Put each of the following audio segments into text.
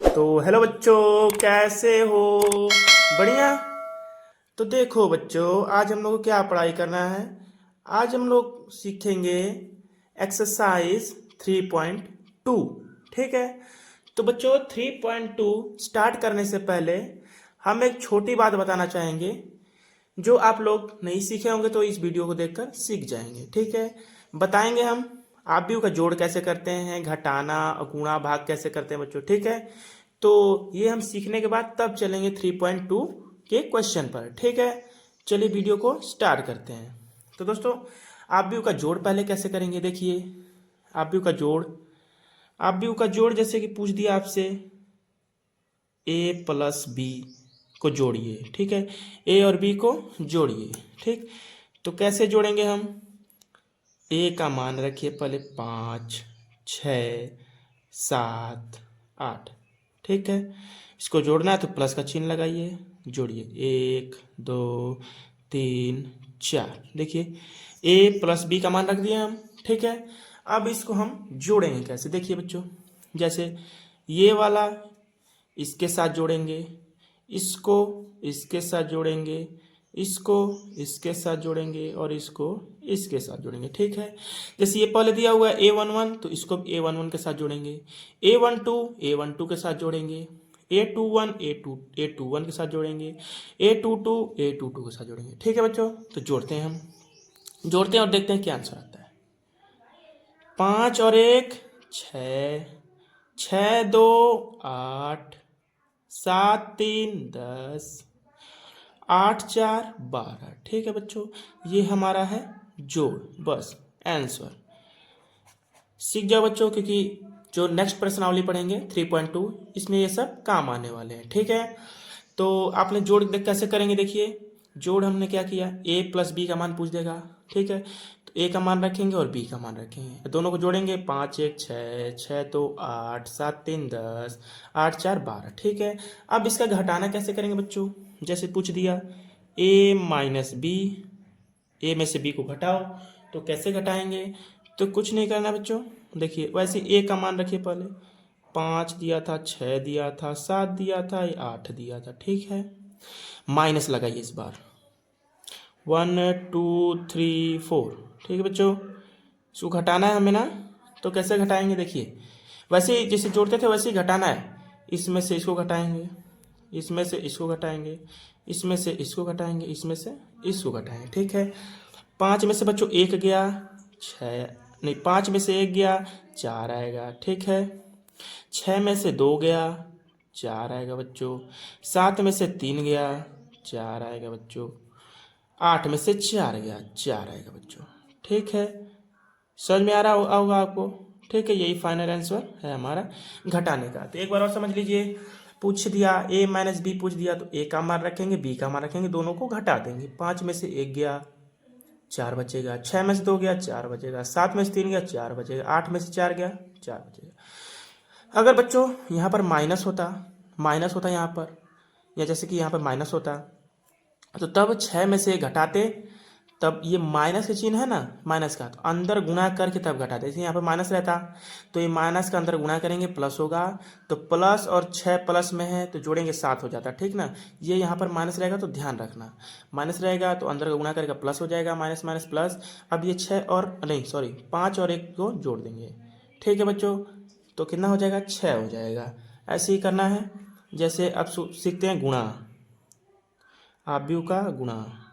तो हेलो बच्चों, कैसे हो? बढ़िया। तो देखो बच्चों, आज हम लोग को क्या पढ़ाई करना है। आज हम लोग सीखेंगे एक्सरसाइज 3.2। ठीक है। तो बच्चों 3.2 स्टार्ट करने से पहले हम एक छोटी बात बताना चाहेंगे जो आप लोग नहीं सीखे होंगे, तो इस वीडियो को देखकर सीख जाएंगे। ठीक है। बताएंगे हम आप भी का जोड़ कैसे करते हैं, घटाना गुणा भाग कैसे करते हैं बच्चों। ठीक है। तो ये हम सीखने के बाद तब चलेंगे 3.2 के क्वेश्चन पर। ठीक है। चलिए वीडियो को स्टार्ट करते हैं। तो दोस्तों, आप भी का जोड़ पहले कैसे करेंगे देखिए। आप भी का जोड़, आप भी का जोड़ जैसे कि पूछ दिया आपसे ए प्लस बी को जोड़िए। ठीक है। ए और बी को जोड़िए। ठीक। तो कैसे जोड़ेंगे हम? ए का मान रखिए पहले 5, 6, 7, 8। ठीक है। इसको जोड़ना है तो प्लस का चिन्ह लगाइए, जोड़िए 1, 2, 3, 4। देखिए ए प्लस बी का मान रख दिया हम। ठीक है। अब इसको हम जोड़ेंगे कैसे देखिए बच्चों। जैसे ये वाला इसके साथ जोड़ेंगे, इसको इसके साथ जोड़ेंगे, इसको इसके साथ जोड़ेंगे और इसको इसके साथ जोड़ेंगे। ठीक है। जैसे ये पहले दिया हुआ है A11, तो इसको A11 के साथ जोड़ेंगे, A12 के साथ जोड़ेंगे, A21 के साथ जोड़ेंगे, A22 के साथ जोड़ेंगे। ठीक है बच्चों। तो जोड़ते हैं हम, जोड़ते हैं और देखते हैं क्या आंसर आता है। 5 और 1 6, 6 2 8, 7 3 10, 8 4 12। ठीक है बच्चों, ये हमारा है जोड़। बस आंसर सीख जाओ बच्चों, क्योंकि जो नेक्स्ट प्रश्नावली पढ़ेंगे 3.2, इसमें ये सब काम आने वाले हैं। ठीक है। तो आपने जोड़ कैसे करेंगे देखिए। जोड़ हमने क्या किया, ए प्लस बी का मान पूछ देगा। ठीक है। तो ए का मान रखेंगे और बी का मान रखेंगे, दोनों को जोड़ेंगे। 5 1 6, 6 2 8, 7 3 10, 8 4 12। ठीक है। अब इसका घटाना कैसे करेंगे बच्चों। जैसे पूछ दिया ए माइनस बी, ए में से बी को घटाओ, तो कैसे घटाएंगे। तो कुछ नहीं करना बच्चों। देखिए वैसे ए का मान रखिए पहले, 5 दिया था, 6 दिया था, 7 दिया था, 8 दिया था। ठीक है। माइनस लगाइए इस बार, 1 2 3 4। ठीक है बच्चों। इसको घटाना है हमें ना, तो कैसे घटाएंगे देखिए। वैसे ही जैसे जोड़ते थे वैसे ही घटाना है। इसमें से इसको घटाएंगे, इसमें से इसको घटाएंगे, इसमें से इसको घटाएंगे, इसमें से इसको घटाएंगे। ठीक है। 5 में से बच्चों 1 गया, 6 नहीं, 5 में से 1 गया, 4 आएगा। ठीक है। 6 में से 2 गया, 4 आएगा बच्चों। 7 में से 3 गया, 4 आएगा बच्चों। 8 में से 4 गया, 4 आएगा बच्चों। ठीक है। समझ में आ रहा होगा आपको। ठीक है। यही फाइनल आंसर है हमारा घटाने का। तो एक बार और समझ लीजिए। पूछ दिया ए माइनस बी पूछ दिया, तो ए का मान रखेंगे, बी का मान रखेंगे, दोनों को घटा देंगे। 5 में से 1 गया, 4 बचेगा। 6 में से 2 गया, 4 बचेगा। 7 में से 3 गया, 4 बचेगा। 8 में से 4 गया, 4 बचेगा। अगर बच्चों यहाँ पर माइनस होता यहाँ पर, या जैसे कि यहाँ पर माइनस होता, तो तब 6 में से घटाते, तब ये माइनस का चिन्ह है ना, माइनस का, तो अंदर गुणा करके तब घटाते। जैसे यहाँ पर माइनस रहता, तो ये माइनस का अंदर गुणा करेंगे, प्लस होगा, तो प्लस और 6 प्लस में है तो जोड़ेंगे 7 हो जाता। ठीक ना। ये यहाँ पर माइनस रहेगा तो ध्यान रखना, माइनस रहेगा तो अंदर का गुणा करेगा प्लस हो जाएगा, माइनस माइनस प्लस। अब ये 6 और नहीं सॉरी 5 और 1 को जोड़ देंगे। ठीक है बच्चों। तो कितना हो जाएगा, 6 हो जाएगा। ऐसे ही करना है। जैसे अब सीखते हैं गुणा, आव्यूह का गुणा।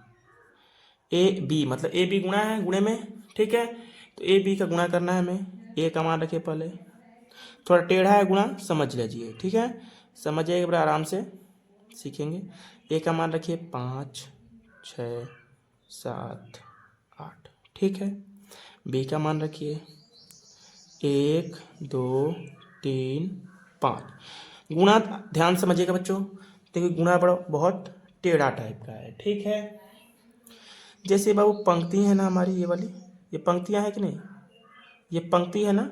ए बी मतलब ए बी गुणा है गुणे में। ठीक है। तो ए बी का गुणा करना है हमें। ए का मान रखिए पहले, थोड़ा टेढ़ा है गुणा, समझ लीजिए। ठीक है। समझ जाइएगा, बड़ा आराम से सीखेंगे। ए का मान रखिए 5 6 7 8। ठीक है। बी का मान रखिए 1 2 3 5। गुणा ध्यान समझिएगा बच्चों, क्योंकि गुणा बड़ा बहुत टेढ़ा टाइप का है। ठीक है। जैसे बाबू पंक्ति है ना हमारी, ये वाली, ये पंक्तियां है कि नहीं, ये पंक्ति है ना,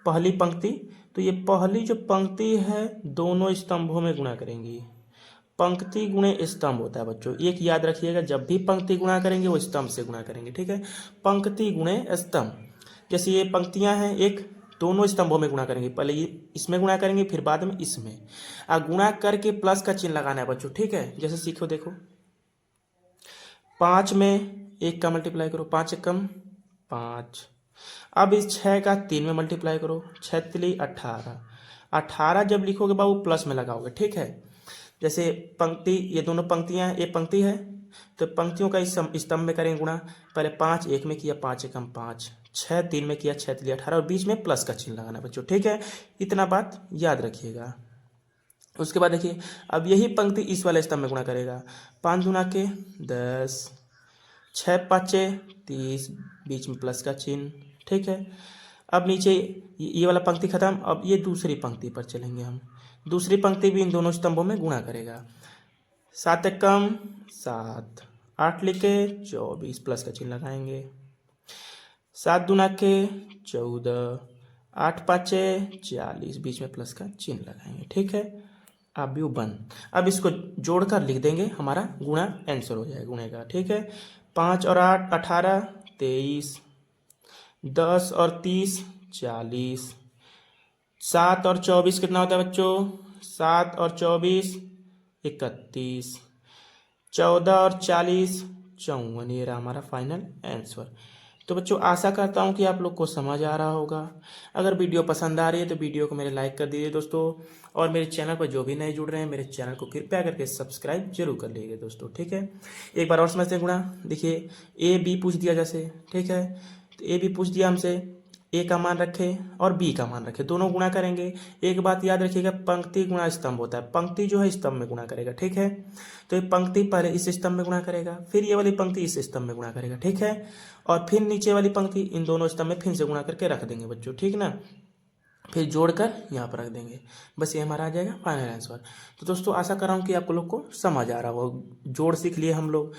पहली पंक्ति। तो ये पहली जो पंक्ति है दोनों स्तंभों में गुणा करेंगी। पंक्ति गुणे स्तंभ होता है बच्चों, एक याद रखिएगा, जब भी पंक्ति गुणा करेंगे वो स्तंभ से गुणा करेंगे। ठीक है। पंक्ति गुणे स्तंभ। जैसे ये पंक्तियां हैं, एक दोनों स्तंभों में गुणा करेंगे, पहले ये इसमें गुणा करेंगे फिर बाद में इसमें। गुणा करके प्लस का चिन्ह लगाना है बच्चों, ठीक है। जैसे सीखो, देखो 5 में 1 का मल्टीप्लाई करो, 5 एकम 5। अब इस 6 का 3 में मल्टीप्लाई करो, 6 तिली 18। 18 जब लिखोगे बाबू प्लस में लगाओगे, ठीक है। जैसे पंक्ति, ये दोनों पंक्तियां हैं, ये पंक्ति है तो पंक्तियों का इस स्तंभ में करेंगे गुणा। पहले 5 1 में किया, 5 एकम 5, 6 3 में किया, 6 तिली 18 और बीच में प्लस का चिन्ह लगाना बच्चों, ठीक है। इतना बात याद रखिएगा। उसके बाद देखिए अब यही पंक्ति इस वाले स्तंभ में गुणा करेगा। 5 दूना के 10, 6 पाँचे 30, बीच में प्लस का चिन्ह, ठीक है। अब नीचे ये वाला पंक्ति खत्म, अब ये दूसरी पंक्ति पर चलेंगे हम। दूसरी पंक्ति भी इन दोनों स्तंभों में गुणा करेगा। 7 एकम 7, 8 लिखे 24, प्लस का चिन्ह लगाएंगे। 7 दूना के 14, 8 पाँचे 40, बीच में प्लस का चिन्ह लगाएंगे, ठीक है। अब यू बन, अब इसको जोड़कर लिख देंगे, हमारा गुणा आंसर हो जाएगा गुणे का, ठीक है। 5 और 8 18, 23, 10 और 30 40, 7 और 24 कितना होता है बच्चों? 7 और 24 31, 14 और 40 54। ये रहा हमारा फाइनल आंसर। तो बच्चों आशा करता हूँ कि आप लोग को समझ आ रहा होगा। अगर वीडियो पसंद आ रही है तो वीडियो को मेरे लाइक कर दीजिए दोस्तों, और मेरे चैनल पर जो भी नए जुड़ रहे हैं मेरे चैनल को कृपया करके सब्सक्राइब जरूर कर लीजिए दोस्तों, ठीक है। एक बार और समझते हैं गुणा। देखिए ए बी पूछ दिया जैसे, ठीक है। तो ए बी पूछ दिया हमसे, ए का मान रखे और बी का मान रखे, दोनों गुणा करेंगे। एक बात याद रखिएगा, पंक्ति गुणा स्तंभ होता है, पंक्ति जो है स्तंभ में गुणा करेगा, ठीक है। तो ये पंक्ति पहले इस स्तंभ में गुणा करेगा, फिर ये वाली पंक्ति इस स्तंभ में गुणा करेगा, ठीक है। और फिर नीचे वाली पंक्ति इन दोनों स्तंभ में फिर से गुणा करके रख देंगे बच्चों, ठीक ना। फिर जोड़कर यहाँ पर रख देंगे, बस ये हमारा आ जाएगा फाइनल आंसर। तो दोस्तों आशा कर रहा हूँ कि आप लोग को समझ आ रहा हो। जोड़ सीख लिए हम लोग,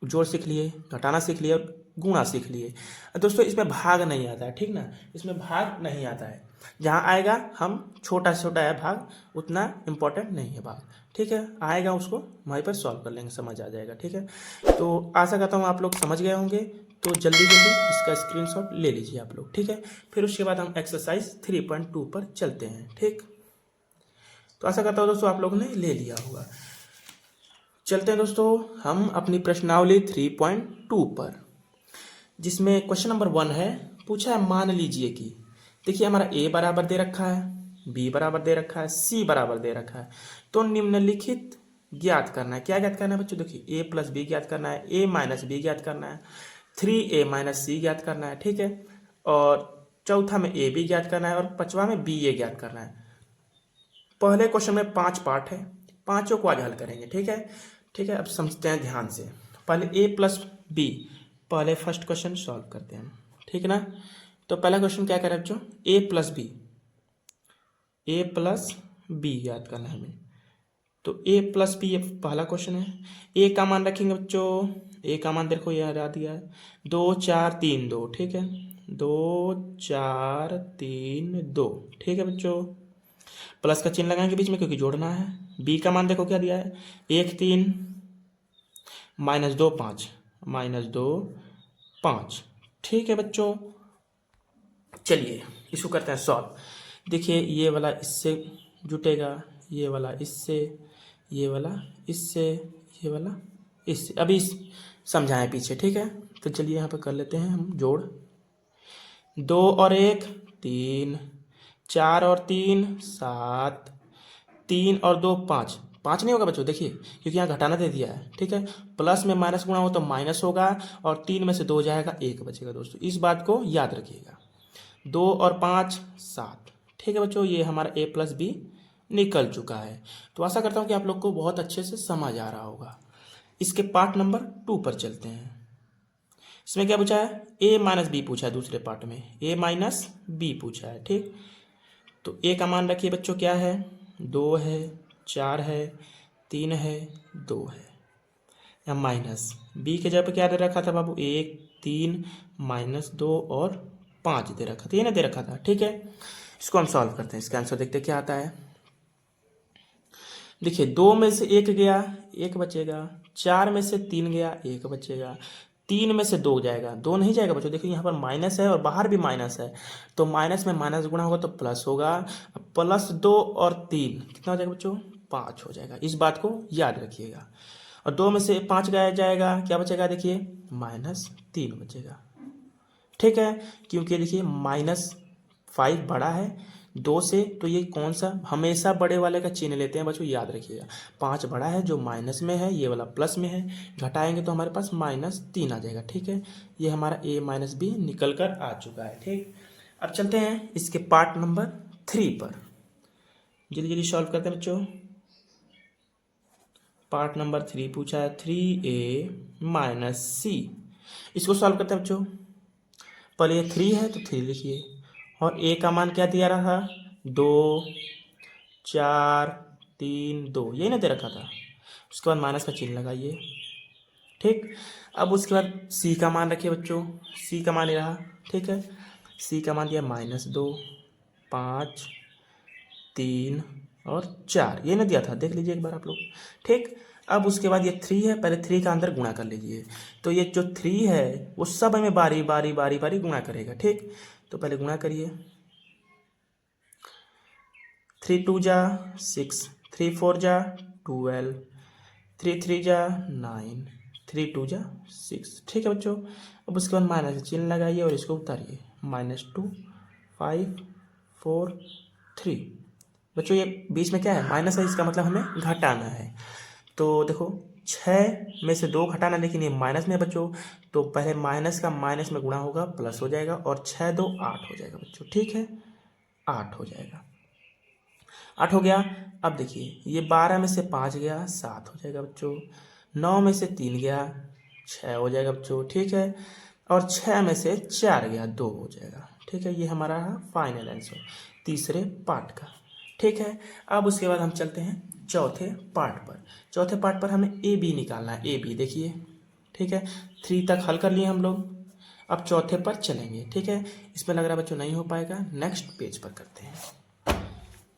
जोड़ सीख लिए, घटाना सीख लिए और गुणा सीख लिए। दोस्तों इसमें भाग नहीं आता है, ठीक ना, इसमें भाग नहीं आता है। जहाँ आएगा हम छोटा से छोटा है भाग, उतना इम्पोर्टेंट नहीं है भाग, ठीक है। आएगा उसको वहीं पर सॉल्व कर लेंगे, समझ आ जाएगा, ठीक है। तो आशा करता हूँ आप लोग समझ गए होंगे। तो जल्दी जल्दी इसका स्क्रीनशॉट ले लीजिए आप लोग, ठीक है। फिर उसके बाद हम एक्सरसाइज 3.2 पर चलते हैं, ठीक। तो आशा करता हूँ दोस्तों आप लोगों ने ले लिया होगा। चलते हैं दोस्तों हम अपनी प्रश्नावली 3.2 पर, जिसमें क्वेश्चन नंबर 1 है, पूछा है मान लीजिए कि, देखिए हमारा ए बराबर दे रखा है, बी बराबर दे रखा है, सी बराबर दे रखा है। तो निम्नलिखित ज्ञात करना है। क्या ज्ञात करना है बच्चों? देखिए ए प्लस बी ज्ञात करना है, ए माइनस बी ज्ञात करना है, 3a माइनस सी ज्ञात करना है, ठीक है। और चौथा में ए बी ज्ञात करना है और पांचवा में बी ए ज्ञात करना है। पहले क्वेश्चन में 5 पार्ट है, पांचों को आज हल करेंगे, ठीक है। ठीक है, अब समझते हैं ध्यान से। पहले ए प्लस बी, पहले फर्स्ट क्वेश्चन सॉल्व करते हैं, ठीक है ना। तो पहला क्वेश्चन क्या कह रहा है बच्चों? ए प्लस बी, ए प्लस बी याद करना है हमें। तो ए प्लस बी ये पहला क्वेश्चन है। ए का मान रखेंगे बच्चों, ए का मान देखो यहाँ हटा दिया है, 2 4 3 2, ठीक है, 2 4 3 2, ठीक है बच्चों। प्लस का चिन्ह लगाएंगे बीच में क्योंकि जोड़ना है। बी का मान देखो क्या दिया है, 1 3 माइनस 2 5, माइनस 2 5, ठीक है बच्चों। चलिए इसको करते हैं सॉल्व। देखिए ये वाला इससे जुटेगा, ये वाला इससे, ये वाला इससे, ये वाला इससे। अभी समझाएं पीछे, ठीक है। तो चलिए यहाँ पर कर लेते हैं हम जोड़। 2 और 1 3, 4 और 3 7, 3 और 2 5, 5 नहीं होगा बच्चों देखिए, क्योंकि यहाँ घटाना दे दिया है, ठीक है। प्लस में माइनस गुणा हो तो माइनस होगा, और 3 में से 2 जाएगा, 1 बचेगा दोस्तों, इस बात को याद रखिएगा। 2 और 5 7, ठीक है बच्चों। ये हमारा ए प्लस बी निकल चुका है। तो आशा करता हूँ कि आप लोग को बहुत अच्छे से समझ आ रहा होगा। इसके पार्ट नंबर 2 पर चलते हैं। इसमें क्या पूछा है? ए माइनस बी पूछा है दूसरे पार्ट में, ए माइनस बी पूछा है, ठीक। तो ए का मान रखिए बच्चों क्या है, 2 है, 4 है, 3 है, 2 है, या माइनस बी के जगह पे क्या दे रखा था बाबू? 1 3 माइनस 2 और 5 दे रखा था, ये ना दे रखा था, ठीक है। इसको हम सॉल्व करते हैं, इसका आंसर देखते हैं क्या आता है। देखिए 2 में से 1 गया, 1 बचेगा, 4 में से 3 गया, 1 बचेगा, 3 में से 2 जाएगा, 2 नहीं जाएगा बच्चों। देखिए यहाँ पर माइनस है और बाहर भी माइनस है, तो माइनस में माइनस गुणा होगा तो प्लस होगा। +2 और 3 कितना हो जाएगा बच्चों? 5 हो जाएगा। इस बात को याद रखिएगा। और 2 में से 5 गया जाएगा, क्या बचेगा? देखिए -3 बचेगा। ठीक है, क्योंकि देखिए -5 बड़ा है 2 से, तो ये कौन सा? हमेशा बड़े वाले का चिन्ह लेते हैं बच्चों, याद रखिएगा। 5 बड़ा है जो माइनस में है, ये वाला प्लस में है, घटाएंगे तो हमारे पास -3 आ जाएगा। ठीक है, ये हमारा a - b निकल कर आ चुका है। ठीक, अब चलते हैं इसके पार्ट नंबर 3 पर। जल्दी जल्दी सॉल्व करते हैं बच्चों। पार्ट नंबर 3 पूछा है 3a - c। इसको सॉल्व करते हैं बच्चों। पहले ये 3 है तो 3 लिखिए, और a का मान क्या दिया रहा? 2 4 3 2, यही ना दे रखा था। उसके बाद माइनस का चिन्ह लगाइए। ठीक, अब उसके बाद c का मान रखिए बच्चों। c का मान ये रहा। ठीक है, c का मान दिया -2 5 3 और 4, ये ना दिया था, देख लीजिए एक बार आप लोग। ठीक, अब उसके बाद ये 3 है, पहले 3 का अंदर गुणा कर लीजिए। तो ये जो 3 है वो सब में बारी बारी बारी बारी गुणा करेगा। ठीक, तो पहले गुणा करिए। 3 2 जा 6, 3 4 जा 12, 3 3 जा 9, 3 2 जा 6। ठीक है बच्चों, अब उसके बाद माइनस चिन्ह लगाइए और इसको उतारिए। -2 5 4 3। बच्चों ये बीच में क्या है? माइनस है, इसका मतलब हमें घटाना है। तो देखो 6 में से 2 घटाना, लेकिन ये माइनस में है बच्चों, तो पहले माइनस का माइनस में गुणा होगा, प्लस हो जाएगा, और 6 2 8 हो जाएगा बच्चों। ठीक है, 8 हो जाएगा। 8 हो गया। अब देखिए ये 12 में से 5 गया, 7 हो जाएगा बच्चों। 9 में से 3 गया, 6 हो जाएगा बच्चों। ठीक है, और 6 में से 4 गया, 2 हो जाएगा। ठीक है, ये हमारा फाइनल आंसर तीसरे पार्ट का। ठीक है, अब उसके बाद हम चलते हैं चौथे पार्ट पर। चौथे पार्ट पर हमें ए बी निकालना है। ए बी देखिए। ठीक है, 3 तक हल कर लिए हम लोग, अब चौथे पर चलेंगे। ठीक है, इसमें लग रहा है बच्चों नहीं हो पाएगा, नेक्स्ट पेज पर करते हैं।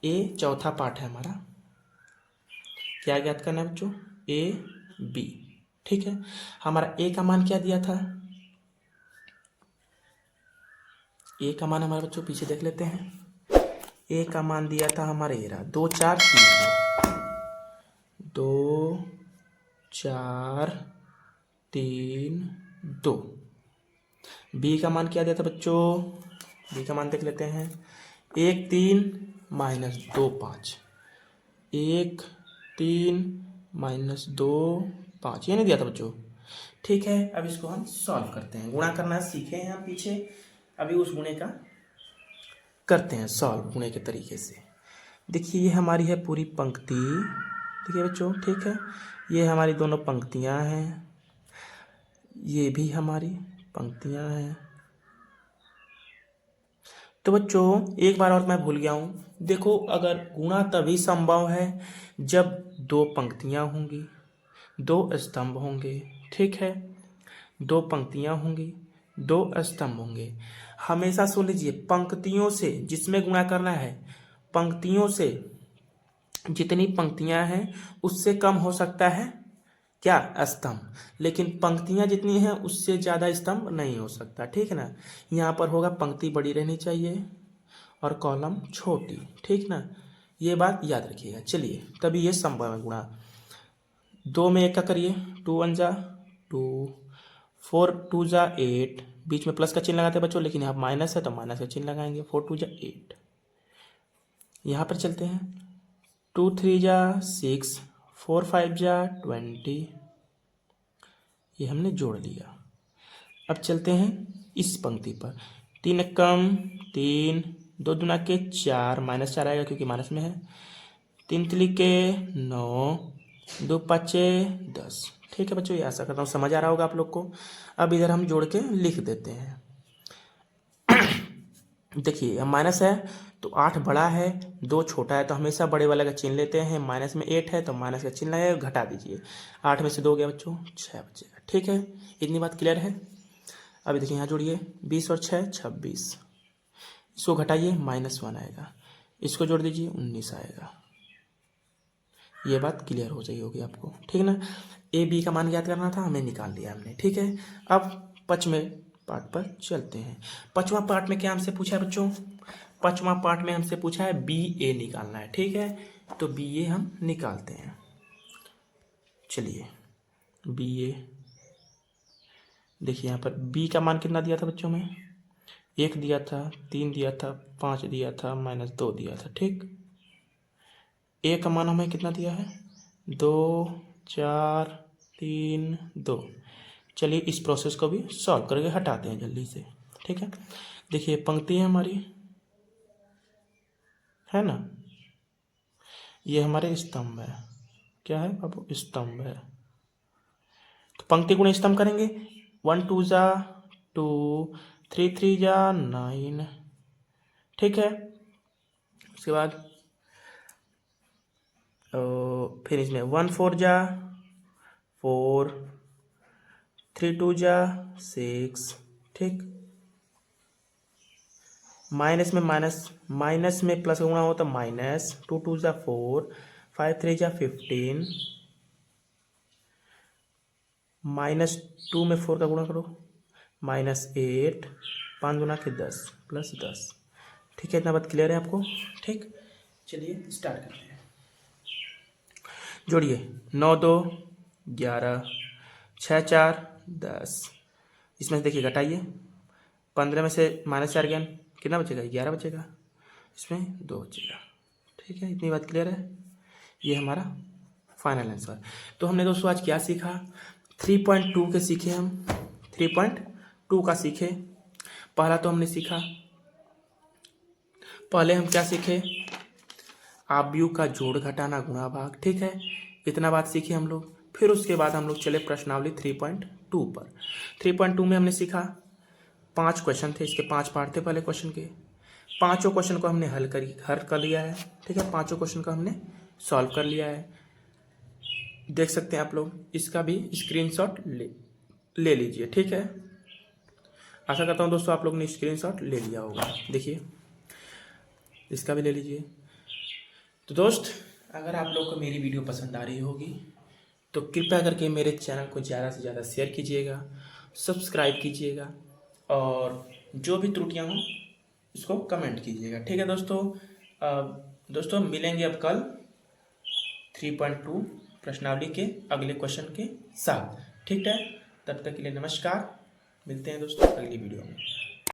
ए चौथा पार्ट है हमारा, क्या ज्ञात करना है बच्चों? A B. ठीक है, हमारा ए का मान क्या दिया था? ए का मान हमारे बच्चों पीछे देख लेते हैं। ए का मान दिया था हमारे, ये रहा 2 4 3 2 4 3 2। बी का मान क्या दिया था बच्चों? बी का मान देख लेते हैं। 1 3 -2 5, 1 3 -2 5, ये नहीं दिया था बच्चों। ठीक है, अब इसको हम सॉल्व करते हैं। गुणा करना सीखे हैं हम पीछे, अभी उस गुणे का करते हैं सॉल्व गुणे के तरीके से। देखिए ये हमारी है पूरी पंक्ति। देखिए बच्चों, ठीक है, ये हमारी दोनों पंक्तियां हैं, ये भी हमारी पंक्तियां हैं। तो बच्चों एक बार और मैं भूल गया हूँ, देखो अगर गुणा तभी संभव है जब 2 पंक्तियां होंगी, 2 स्तंभ होंगे। ठीक है, 2 पंक्तियां होंगी, 2 स्तंभ होंगे। हमेशा सुन लीजिए, पंक्तियों से जिसमें गुणा करना है, पंक्तियों से जितनी पंक्तियां हैं उससे कम हो सकता है क्या? स्तंभ। लेकिन पंक्तियां जितनी हैं उससे ज़्यादा स्तंभ नहीं हो सकता। ठीक है ना, यहाँ पर होगा पंक्ति बड़ी रहनी चाहिए और कॉलम छोटी। ठीक ना, ये बात याद रखिएगा। चलिए, तभी ये संभव है गुणा। 2 में 1 का करिए, 2 1 जा 2, 4 2 जा 8, बीच में प्लस का चिन्ह लगाते हैं बच्चों, लेकिन यहाँ माइनस है तो माइनस का चिन्ह लगाएंगे। 4 2 जा 8। यहाँ पर चलते हैं, 2 3 जा 6, 4 5 जा 20, ये हमने जोड़ लिया। अब चलते हैं इस पंक्ति पर। 3 कम 3, 2 दूना के 4, -4 आएगा क्योंकि माइनस में है। 3 तिली के 9, 2 पाँचे 10। ठीक है बच्चों, ये आशा करता हूँ समझ आ रहा होगा आप लोग को। अब इधर हम जोड़ के लिख देते हैं। देखिए माइनस है तो 8 बड़ा है, 2 छोटा है, तो हमेशा बड़े वाले का चिन्ह लेते हैं। माइनस में 8 है तो माइनस का चिन्ह लगाए, घटा दीजिए। 8 में से 2 गया बच्चों, 6 बचेगा। ठीक है, इतनी बात क्लियर है। अभी देखिए यहाँ जोड़िए, 20 और 6 26, इसको घटाइए, -1 आएगा। इसको जोड़ दीजिए, 19 आएगा। ये बात क्लियर हो गई होगी आपको, ठीक है ना। ए बी का मान ज्ञात करना था, हमें निकाल लिया हमने, ठीक है। अब पाँचवें पार्ट पर चलते हैं। पाँचवा पार्ट में क्या हमसे पूछा है बच्चों? पाँचवा पार्ट में हमसे पूछा है बी ए निकालना है, ठीक है। तो बी ए हम निकालते हैं। चलिए बी ए, देखिए यहाँ पर बी का मान कितना दिया था बच्चों में? 1 दिया था, 3 दिया था, 5 दिया था, -2 दिया था, ठीक। ए का मान हमें कितना दिया है? 2, 4, 3, 2। चलिए इस प्रोसेस को भी सॉल्व करके हटाते हैं जल्दी से, ठीक है। देखिए पंक्ति है हमारी, है ना, ये हमारे स्तंभ है। क्या है बाबू? स्तंभ है। तो पंक्ति गुणे स्तंभ करेंगे। 1 2 जा 2, 3 3 जा 9, ठीक है। उसके बाद फिर इसमें 1 4 जा 4, 3 2 जा 6, ठीक। माइनस में प्लस गुणा हो तो -2 2 जा 4, 5 3 जा 15, -2 में 4 का गुणा करो, -8, 5 गुना के 10 +10, ठीक है। इतना बात क्लियर है आपको, ठीक। चलिए स्टार्ट करते हैं। जोड़िए 9 2 11, 6 4 10। इसमें से देखिए घटाइए, 15 में से -4 गया, कितना बचेगा? 11 बचेगा, इसमें 2 बचेगा, ठीक है। इतनी बात क्लियर है, ये हमारा फाइनल आंसर। तो हमने दोस्तों आज क्या सीखा? 3.2 के सीखे हम, 3.2 का सीखे। पहला तो हमने सीखा, पहले हम क्या सीखे? आव्यूह का जोड़ घटाना गुणा भाग, ठीक है। इतना बात सीखे हम लोग। फिर उसके बाद हम लोग चले प्रश्नावली 3.2 पर। 3.2 में हमने सीखा 5 क्वेश्चन थे, इसके 5 पार्ट थे पहले क्वेश्चन के। पांचों क्वेश्चन को हमने हल कर लिया है, ठीक है। पांचों क्वेश्चन को हमने सॉल्व कर लिया है, देख सकते हैं आप लोग। इसका भी स्क्रीनशॉट ले लीजिए, ठीक है। आशा करता हूँ दोस्तों आप लोग ने स्क्रीनशॉट ले लिया होगा, देखिए इसका भी ले लीजिए। तो दोस्त अगर आप लोग को मेरी वीडियो पसंद आ रही होगी तो कृपया करके मेरे चैनल को ज़्यादा से ज़्यादा शेयर कीजिएगा, सब्सक्राइब कीजिएगा, और जो भी त्रुटियाँ हों इसको कमेंट कीजिएगा, ठीक है दोस्तों। दोस्तों मिलेंगे अब कल 3.2 प्रश्नावली के अगले क्वेश्चन के साथ, ठीक है। तब तक के लिए नमस्कार, मिलते हैं दोस्तों अगली वीडियो में।